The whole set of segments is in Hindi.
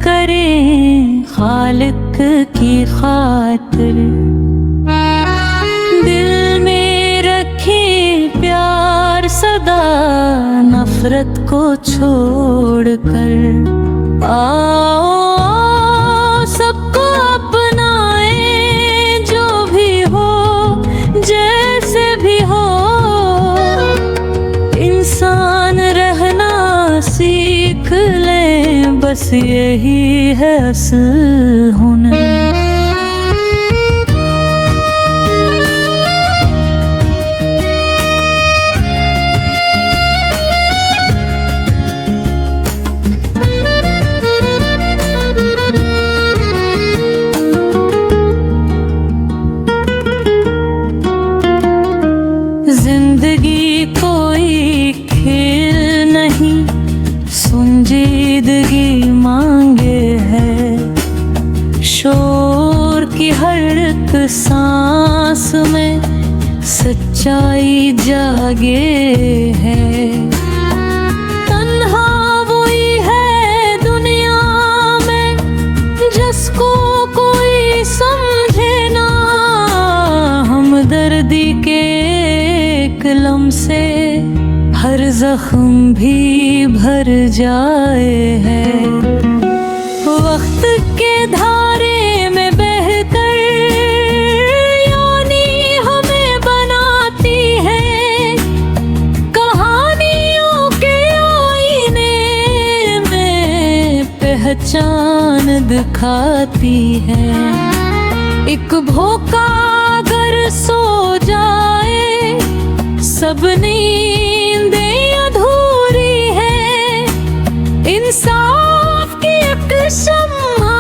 करें खालिक की खातिर। दिल में रखें प्यार सदा नफरत को छोड़कर। आओ सबको अपनाएं जो भी हो जैसे भी हो। इंसान रहना सीख लें बस यही है असल हुनर। जिंदगी कोई खेल नहीं संजीदगी मांगे है। शोर की हर एक सांस में सच्चाई जागे है। तन्हा वही है दुनिया में जिसको कोई समझे ना। हमदर्दी के कलम से हर जख्म भी भर जाए है। वक्त के धारे में बहकर यानी हमें बनाती है। कहानियों के आईने में पहचान दिखाती है। एक भूखा अगर सो जाए सब नींदें अधूरी है। इंसाफ की एक शम्मा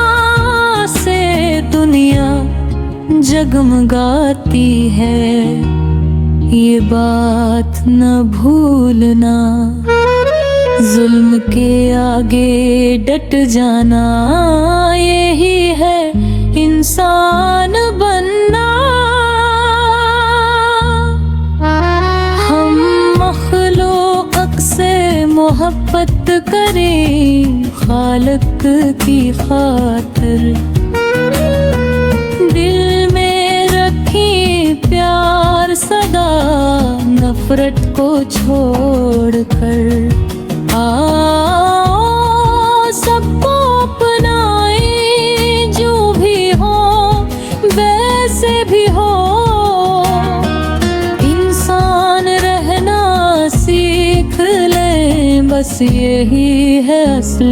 से दुनिया जगमगाती है। ये बात न भूलना जुल्म के आगे डट जाना। यही है इंसान बनना। मोहब्बत करें खालिक की खातिर। दिल में रखें प्यार सदा नफरत को छोड़कर। आओ सबको अपनाएं जो भी हो वैसे भी हो। इंसान रहना सीख ले बस यही है असल